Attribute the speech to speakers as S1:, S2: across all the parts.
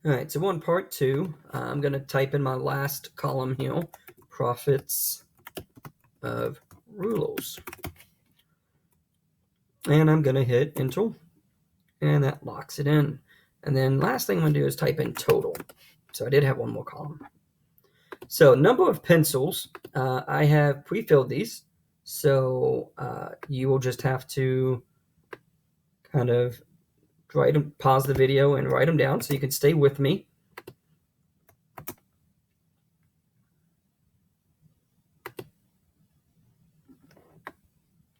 S1: All right, so on part 2, I'm going to type in my last column here, profits of rules. And I'm going to hit enter, and that locks it in. And then last thing I'm going to do is type in total. So I did have one more column. So number of pencils, I have pre-filled these. So you will just have to kind of pause the video and write them down so you can stay with me.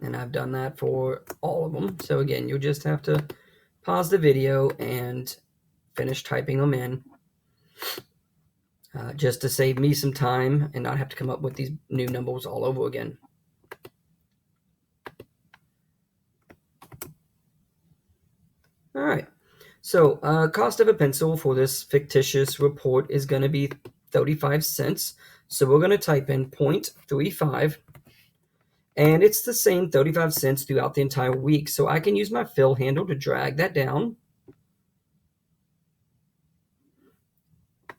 S1: And I've done that for all of them. So again, you'll just have to pause the video and finish typing them in, just to save me some time and not have to come up with these new numbers all over again. All right, so cost of a pencil for this fictitious report is going to be 35 cents. So we're going to type in 0.35, and it's the same 35 cents throughout the entire week. So I can use my fill handle to drag that down.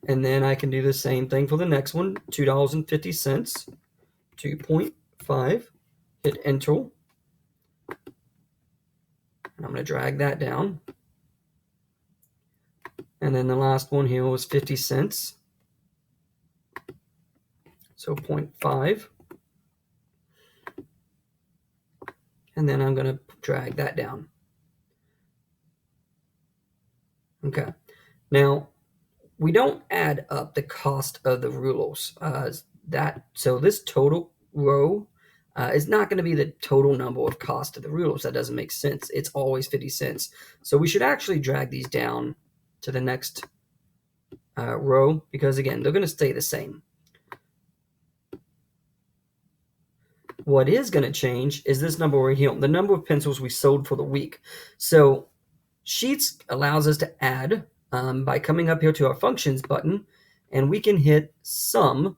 S1: And then I can do the same thing for the next one, $2.50, 2.5, hit enter. And I'm going to drag that down. And then the last one here was 50 cents. So 0.5. And then I'm going to drag that down. Okay. Now, we don't add up the cost of the rulers. So this total row is not going to be the total number of cost of the rulers. That doesn't make sense. It's always 50 cents. So we should actually drag these down to the next row, because again, they're going to stay the same. What is going to change is this number right here, the number of pencils we sold for the week. So Sheets allows us to add by coming up here to our functions button, and we can hit sum.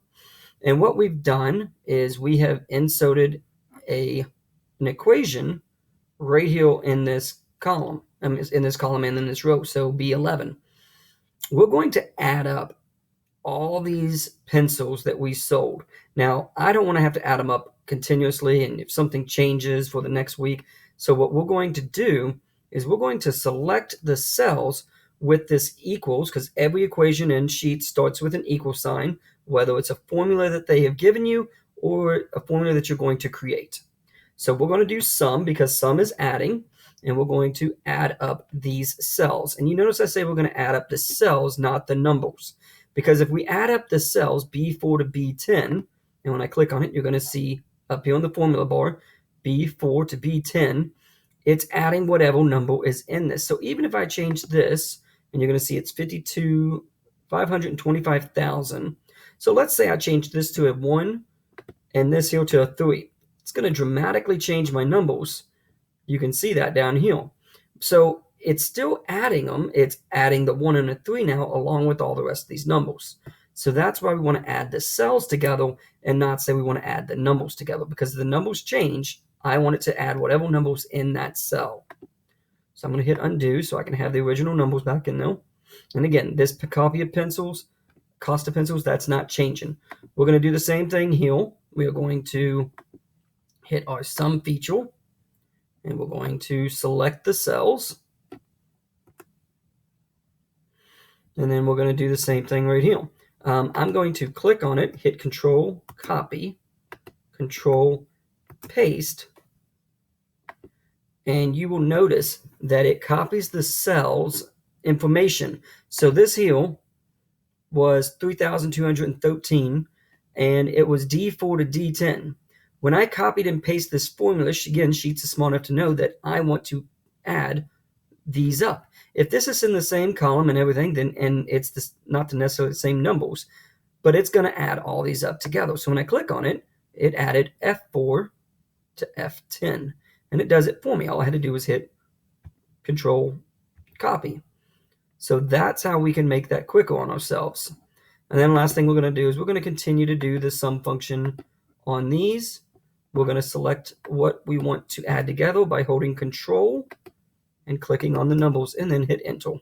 S1: And what we've done is we have inserted an equation right here in this column, and in this row, so B11. We're going to add up all these pencils that we sold. Now, I don't want to have to add them up continuously, and if something changes for the next week. So what we're going to do is we're going to select the cells with this equals, because every equation in Sheets starts with an equal sign, whether it's a formula that they have given you or a formula that you're going to create. So we're going to do sum, because sum is adding, and we're going to add up these cells. And you notice I say we're going to add up the cells, not the numbers. Because if we add up the cells B4 to B10, and when I click on it, you're going to see up here on the formula bar, B4 to B10, it's adding whatever number is in this. So even if I change this, and you're going to see it's 525,000. So let's say I change this to a 1 and this here to a 3. It's going to dramatically change my numbers. You can see that down here. So it's still adding them. It's adding the 1 and a 3 now along with all the rest of these numbers. So that's why we want to add the cells together and not say we want to add the numbers together, because the numbers change. I want it to add whatever numbers in that cell. So I'm going to hit undo so I can have the original numbers back in there. And again, this copy of pencils, cost of pencils, that's not changing. We're going to do the same thing here. We are going to hit our sum feature, and we're going to select the cells. And then we're going to do the same thing right here. I'm going to click on it, hit Control Copy, Control Paste, and you will notice that it copies the cells information. So this here was 3,213, and it was D4 to D10. When I copied and pasted this formula, again, Sheets is smart enough to know that I want to add these up. If this is in the same column and everything, then it's not necessarily the same numbers, but it's going to add all these up together. So when I click on it, it added F4 to F10, and it does it for me. All I had to do was hit Control Copy. So that's how we can make that quicker on ourselves. And then last thing we're going to do is we're going to continue to do the sum function on these. We're going to select what we want to add together by holding Control and clicking on the numbers, and then hit Enter.